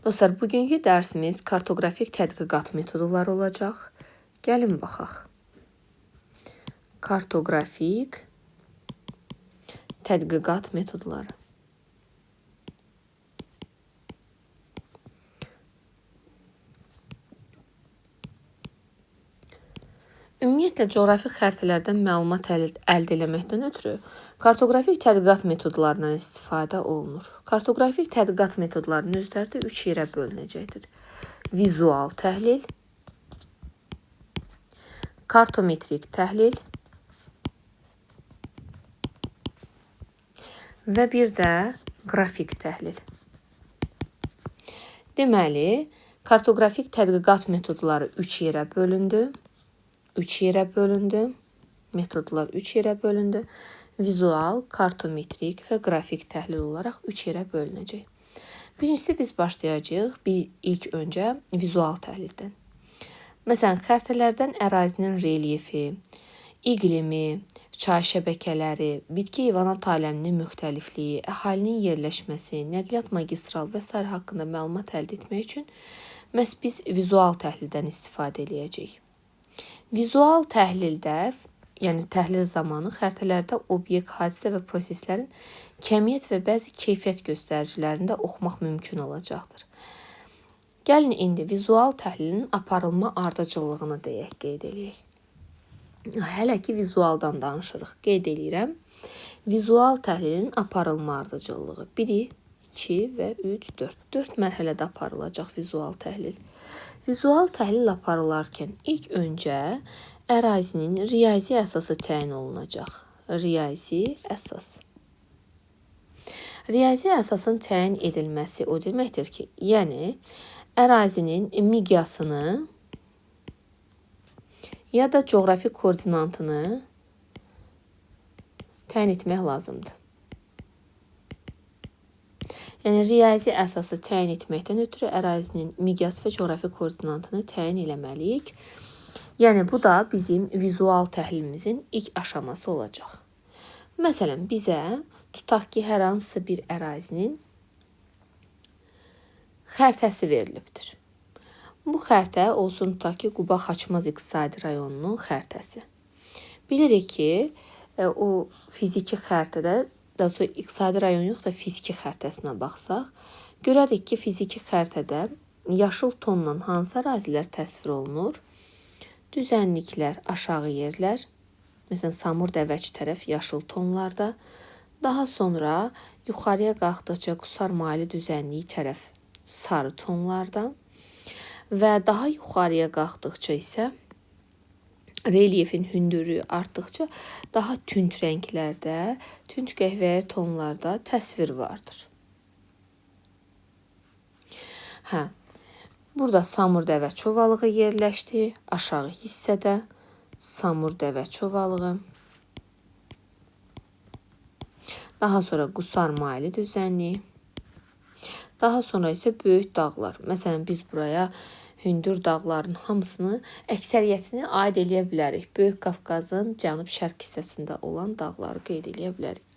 Dostlar, bugünkü dərsimiz kartoqrafik tədqiqat metodları olacaq. Gəlin baxaq. Kartoqrafik tədqiqat metodları. Ümumiyyətlə, coğrafi xəritələrdən məlumat əldə etməkdən ötürü kartoqrafik tədqiqat metodlarından istifadə olunur. Kartoqrafik tədqiqat metodlarının özləri də 3 yerə bölünəcəkdir. Vizual təhlil, kartometrik təhlil və bir də qrafik təhlil. Deməli, kartoqrafik tədqiqat metodları 3 yerə bölündü. Metodlar 3 yerə bölündü. Vizual, kartometrik və qrafik təhlil olaraq 3 yerə bölünəcək. Birincisi biz başlayacağıq ilk öncə vizual təhlildən. Məsələn, xəritələrdən ərazinin relyefi, iqlimi, çay şəbəkələri, bitki heyvanat aləminin müxtəlifliyi, əhalinin yerləşməsi, nəqliyyat magistral və s. haqqında məlumat əldə etmək üçün məhz biz vizual təhlildən istifadə edəcəyik. Vizual təhlildə, yəni təhlil zamanı xəritələrdə obyekt, hadisə və proseslərin kəmiyyət və bəzi keyfiyyət göstəricilərində oxumaq mümkün olacaqdır. Gəlin indi vizual təhlilin aparılma ardıcıllığını qeyd edək. Hələ ki vizualdan danışırıq. Qeyd edirəm. Vizual təhlilin aparılma ardıcıllığı 1, 2 və 3, 4. 4 mərhələdə aparılacaq vizual təhlil. Vizual təhlil aparılarkən ilk öncə ərazinin riyazi əsası təyin olunacaq. Riyazi əsas. Riyazi əsasın təyin edilməsi o deməkdir ki, yəni ərazinin miqyasını ya da coğrafi koordinatını təyin etmək lazımdır. Yəni, riyazi əsası təyin etməkdən ötürü ərazinin miqyas və coğrafi koordinatını təyin eləməliyik. Yəni, bu da bizim vizual təhlilimizin ilk aşaması olacaq. Məsələn, bizə tutaq ki, hər hansı bir ərazinin xəritəsi verilibdir. Bu xəritə olsun tutaq ki, Quba-Xaçmaz iqtisadi rayonunun xəritəsi. Bilirik ki, o fiziki xəritədə, daha sonra iqtisadi rayon yox da fiziki xəritəsinə baxsaq, görərik ki, fiziki xəritədə yaşıl tonla hansı ərazilər təsvir olunur? Düzənliklər, aşağı yerlər, məsələn, Samur Dəvəç tərəf yaşıl tonlarda, daha sonra yuxarıya qalxdıqca Qusar Maili düzənliyi tərəf sarı tonlarda və daha yuxarıya qalxdıqca isə relyefin hündürlüyü artdıqca daha tünd rənglərdə, tünd qəhvəyi tonlarda təsvir vardır. Burada Samur Dəvəç ovalığı yerləşdi. Aşağı hissədə Samur Dəvəç ovalığı. Daha sonra Qusar Maili düzənliyi. Daha sonra isə böyük dağlar. Məsələn, biz buraya hündür dağların hamısını, əksəriyyətini aid eləyə bilərik. Böyük Qafqazın cənub-şərq hissəsində olan dağları qeyd eləyə bilərik.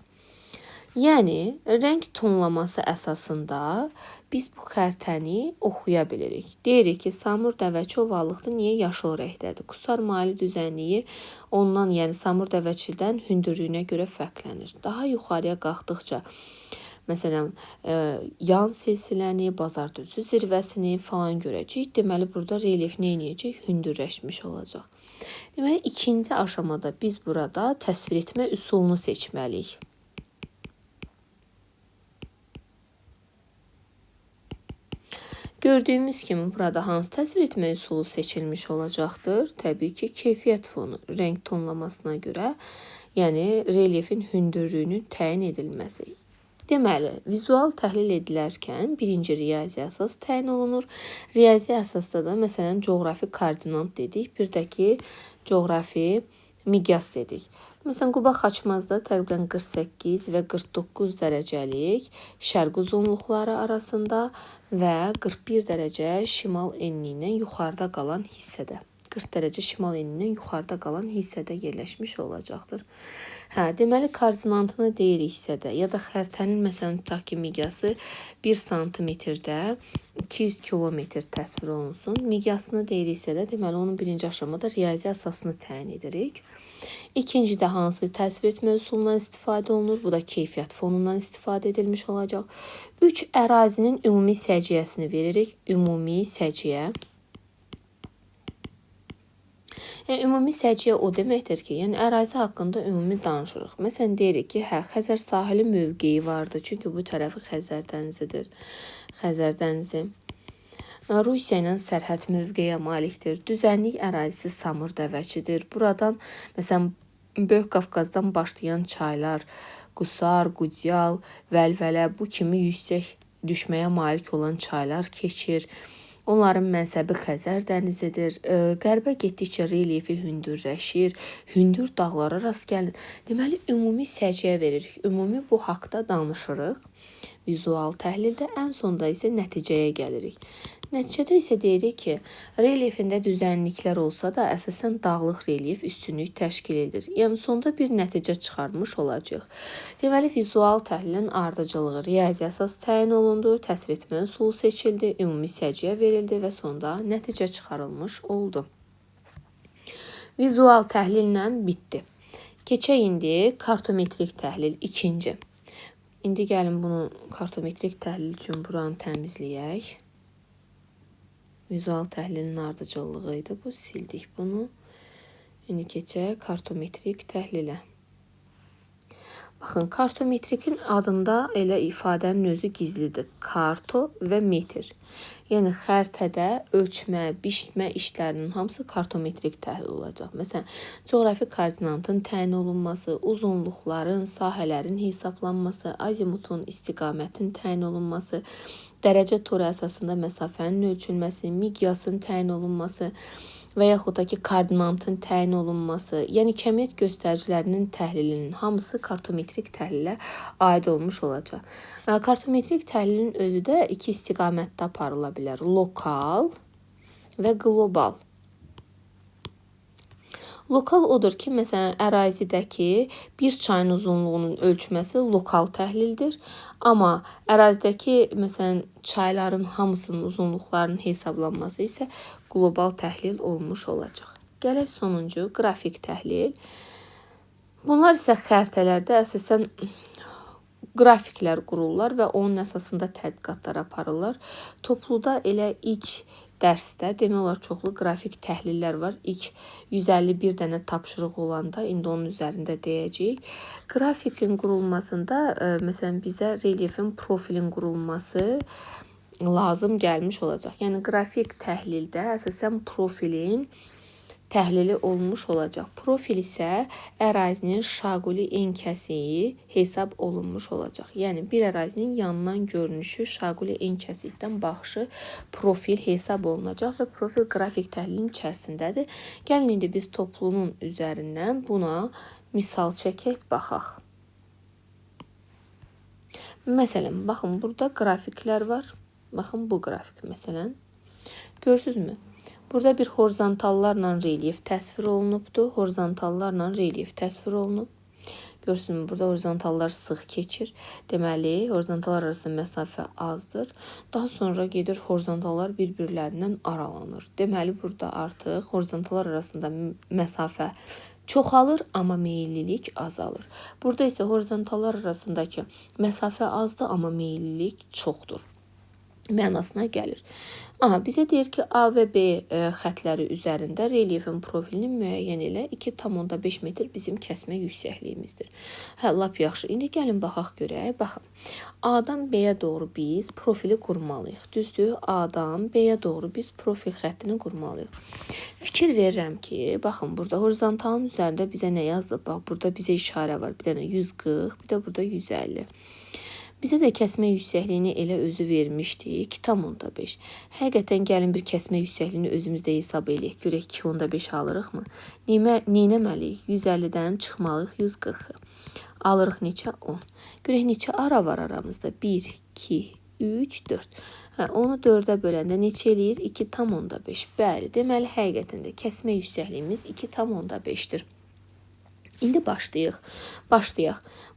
Yəni, rəng tonlaması əsasında biz bu xəritəni oxuya bilirik. Deyirik ki, Samur Dəvəç ovalıqda niyə yaşıl rəngdədir? Qusar Maili düzənliyi ondan, yəni Samur Dəvəçdən hündürlüyünə görə fərqlənir. Daha yuxarıya qalxdıqca, məsələn, yan silsiləni, Bazardüzü zirvəsini falan görəcəyik. Deməli, burada relyef nə edəcək? Hündürləşmiş olacaq. Deməli, ikinci aşamada biz burada təsvir etmə üsulunu seçməliyik. Gördüyümüz kimi burada hansı təsvir etmə üsulu seçilmiş olacaqdır? Təbii ki, keyfiyyət fonu, rəng tonlamasına görə, yəni relyefin hündürlüyünün təyin edilməsi. Deməli, vizual təhlil edilərkən birinci riyazi əsas təyin olunur. Riyazi əsasda da, məsələn, coğrafi koordinat dedik, bir də ki, coğrafi miqyas dedik. Məsələn, Quba-Xaçmazda təqribən 48 və 49 dərəcəlik şərq uzunluqları arasında və 41 dərəcə şimal enliyindən yuxarıda qalan hissədə. 40 dərəcə şimal enindən yuxarıda qalan hissədə yerləşmiş olacaqdır. Deməli, koordinatını deyiriksə də, ya da xəritənin, məsələn, tutaq ki, miqyası 1 santimetrdə 200 kilometr təsvir olunsun. Miqyasını deyiriksə də, deməli onun birinci aşamada riyazi əsasını təyin edirik. İkincidə hansı təsvir etmə üsulundan istifadə olunur? Bu da keyfiyyət fonundan istifadə edilmiş olacaq. 3. Ərazinin ümumi səciyyəsini veririk. Ümumi səciyyə. Yəni, ümumi səciyyə o deməkdir ki, yəni ərazi haqqında ümumi danışırıq. Məsələn, deyirik ki, Xəzər sahili mövqeyi vardır. Çünki bu tərəfi Xəzər dənizidir. Xəzər dənizi. Rusiya ilə sərhəd mövqeyə malikdir. Düzənlik ərazisi Samur dəvəçidir. Buradan, məsələn, Böyük Qafqazdan başlayan çaylar, Qusar, Qudyal, Vəlvələ, bu kimi yüksək düşməyə malik olan çaylar keçir. Onların mənsəbi Xəzər dənizidir. Qərbə getdikcə relyefi hündürləşir. Hündür dağlara rast gəlinir. Deməli, ümumi səciyyə veririk. Ümumi bu haqda danışırıq. Vizual təhlildə ən sonda isə nəticəyə gəlirik. Nəticədə isə deyirik ki, relyefində düzənliklər olsa da, əsasən dağlıq relyef üstünlük təşkil edir. Yəni, sonda bir nəticə çıxarmış olacaq. Deməli, vizual təhlilin ardıcılığı riyazi əsas təyin olundu, təsvir etmə üsulu seçildi, ümumi səciyyə verildi və sonda nəticə çıxarılmış oldu. Vizual təhlillə bitdi. Keçək indi kartometrik təhlil ikinci. İndi gəlin bunu kartometrik təhlil üçün buranı təmizləyək. Vizual təhlilin ardıcıllığı idi. Bu sildik bunu. İndi keçək kartometrik təhlilə. Baxın, kartometrikin adında elə ifadənin özü gizlidir. Karto və metr. Yəni, xəritədə ölçmə, biçmə işlərinin hamısı kartometrik təhlil olacaq. Məsələn, coğrafi koordinatın təyin olunması, uzunluqların, sahələrin hesablanması, azimutun, istiqamətin təyin olunması, dərəcə toru əsasında məsafənin ölçülməsi, miqyasın təyin olunması və yaxud da ki, koordinatın təyin olunması, yəni kəmiyyət göstəricilərinin təhlilinin hamısı kartometrik təhlilə aid olmuş olacaq. Kartometrik təhlilin özü də iki istiqamətdə aparıla bilər. Lokal və qlobal. Lokal odur ki, məsələn, ərazidəki bir çayın uzunluğunun ölçməsi lokal təhlildir. Amma ərazidəki, məsələn, çayların hamısının uzunluqlarının hesablanması isə qlobal təhlil olmuş olacaq. Gələk sonuncu, qrafik təhlil. Bunlar isə xəritələrdə əsasən qrafiklər qururlar və onun əsasında tədqiqatlar aparırlar. Topluda elə ilk dərsdə demək olar çoxlu qrafik təhlillər var. İlk 151 dənə tapşırıq olanda indi onun üzərində deyəcəyik. Qrafikin qurulmasında məsələn bizə relyefin profilin qurulması lazım gəlmiş olacaq. Yəni qrafik təhlildə əsasən profilin təhlili olmuş olacaq. Profil isə ərazinin şaquli enkəsiyi hesab olunmuş olacaq. Yəni bir ərazinin yandan görünüşü, şaquli enkəsikdən baxışı profil hesab olunacaq və profil qrafik təhlilin içərisindədir. Gəlin indi biz toplunun üzərindən buna misal çəkək, baxaq. Məsələn, baxın burada qrafiklər var. Baxın bu qrafik məsələn. Görürsünüzmü? Burada bir horizontallarla relyef təsvir olunubdur. Horizontallarla relyef təsvir olunub. Görürsünüzmü? Burada horizontallar sıx keçir. Deməli, horizontallar arasında məsafə azdır. Daha sonra gedir horizontallar bir-birlərindən aralanır. Deməli, burada artıq horizontallar arasında məsafə çoxalır, amma meyillilik azalır. Burada isə horizontallar arasındakı məsafə azdır, amma meyillilik çoxdur mənasına gəlir. Bizə deyir ki, A və B xətləri üzərində relyefin profilini müəyyən elə 2,5 metr bizim kəsmə yüksəkliyimizdir. Lap yaxşı. İndi gəlin baxaq görək. Baxın. A-dan B-yə doğru biz profili qurmalıyıq. Düzdür? A-dan B-yə doğru biz profil xəttini qurmalıyıq. Fikir verirəm ki, baxın burada horizontalın üzərində bizə nə yazdı? Bax, burada bizə işarə var. Bir dənə 140, bir də burada 150. Bizə də kəsmə yüksəkliyini elə özü vermişdi, 2,5. Həqiqətən gəlin bir kəsmə yüksəkliyini özümüzdə hesab eləyək. Görək 2,5 alırıqmı? Neynəməliyik? 150-dən çıxmalıyıq 140-ı. Alırıq neçə? 10. Görək neçə ara var aramızda? 1, 2, 3, 4. Onu 4-ə böləndə neçə eləyir? 2,5. Bəli, deməli həqiqətən də kəsmə yüksəkliyimiz 2,5-dir. İndi başlayaq.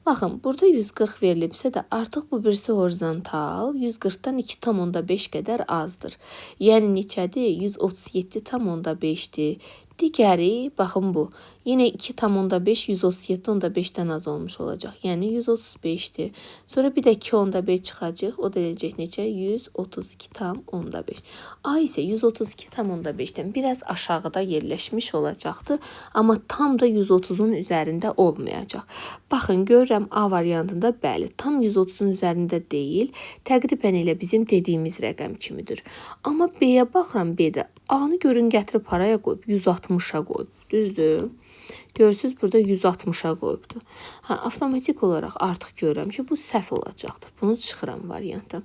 Baxın, burada 140 verilibsə də artıq bu birisi horizontal 140-dan 2,5 qədər azdır. Yəni neçədir? 137,5-dir. Digəri, baxın bu. Yenə 2,5 137,5-dən az olmuş olacaq. Yəni 135-dir. Sonra bir də 2,5 çıxacaq. O da eləcək neçə? 132,5. A isə 132,5-dən biraz aşağıda yerləşmiş olacaqdır. Amma tam da 130-un üzərində olmayacaq. Baxın, görürəm A variantında bəli, tam 130-un üzərində deyil. Təqribən elə bizim dediyimiz rəqəm kimidir. Amma B-yə baxıram, B-də A-nı görün gətirib haraya qoyub? 160-a qoyub. Düzdür? Görürsünüz, burada 160-a qoyubdur. Avtomatik olaraq artıq görürəm ki, bu səhv olacaqdır. Bunu çıxıram varianta.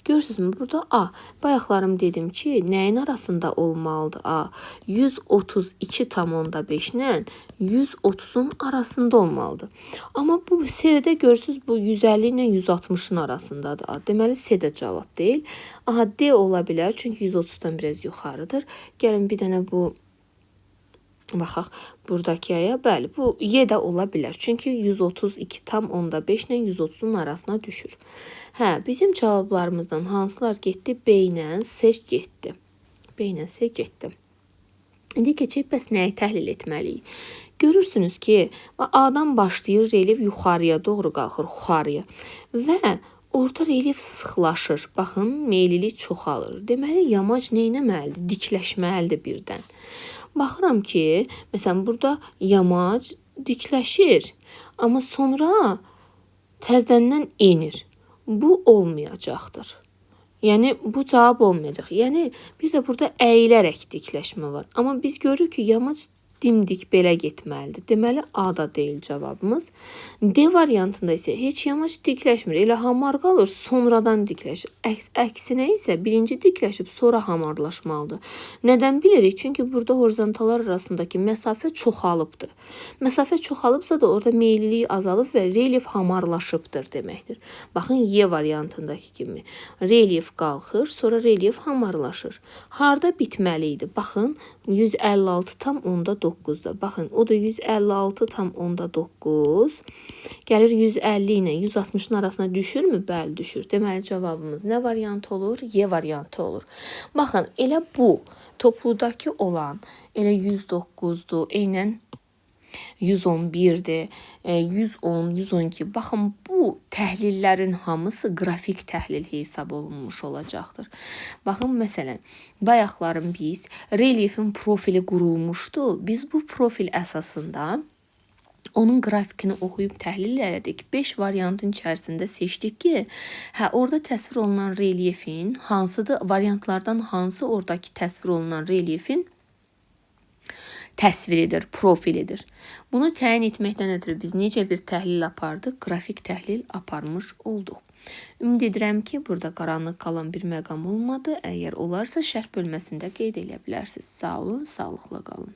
Görürsünüzmü? Burada A. Bayaqlarım dedim ki, nəyin arasında olmalıdır A? 132,5 ilə 130-un arasında olmalıdır. Amma bu C-də görürsünüz, bu 150 ilə 160-ın arasındadır A. Deməli, C-də cavab deyil. Aha, D ola bilər, çünki 130-dan biraz yuxarıdır. Gəlin bir dənə bu baxaq, buradakı aya, bəli, bu Y də ola bilər. Çünki 132,5 ilə 130-un arasına düşür. Bizim cavablarımızdan hansılar getdi? B ilə C getdi. B ilə C getdi. İndi keçək, bəs nəyi təhlil etməliyik? Görürsünüz ki, A-dan başlayır, relief yuxarıya doğru qalxır, yuxarıya. Və orta relief sıxlaşır. Baxın, meyillilik çoxalır. Deməli, yamac neynəməlidir? Dikləşməlidir birdən. Baxıram ki, məsələn, burada yamac dikləşir, amma sonra təzədən enir. Bu olmayacaqdır. Yəni, bu cavab olmayacaq. Yəni, bir də burada əyilərək dikləşmə var. Amma biz görürük ki, yamac dimdik belə getməlidir. Deməli, A-da deyil cavabımız. D variantında isə heç yamac dikləşmir. Elə hamar qalır, sonradan dikləşir. Əksinə isə birinci dikləşib, sonra hamarlaşmalıdır. Nədən bilirik? Çünki burada horizontallar arasındakı məsafə çoxalıbdır. Məsafə çoxalıbsa da orada meyillilik azalıb və relief hamarlaşıbdır deməkdir. Baxın, Y variantındakı kimi. Relief qalxır, sonra relief hamarlaşır. Harda bitməli idi? Baxın, 156,9'da. Baxın, o da 156,9. Gəlir 150 ilə 160'ın arasına düşürmü? Bəli, düşür. Deməli, cavabımız nə variantı olur? Y variantı olur. Baxın, elə bu topludakı olan elə 109'dur, eynən 111'dir, 110, 112. Baxın, bu təhlillərin hamısı qrafik təhlil hesab olunmuş olacaqdır. Baxın, məsələn, bayaqlarım biz reliefin profili qurulmuşdu. Biz bu profil əsasında onun qrafikini oxuyub təhlil elədik. 5 variantın içərisində seçdik ki, orada təsvir olunan reliefin hansıdır? Variantlardan hansı oradakı təsvir olunan reliefin təsviridir, profilidir. Bunu təyin etməkdən ötürü biz necə bir təhlil apardıq? Qrafik təhlil aparmış olduq. Ümid edirəm ki, burada qaranlıq qalan bir məqam olmadı. Əgər olarsa, şərh bölməsində qeyd edə bilərsiniz. Sağ olun, sağlıqla qalın.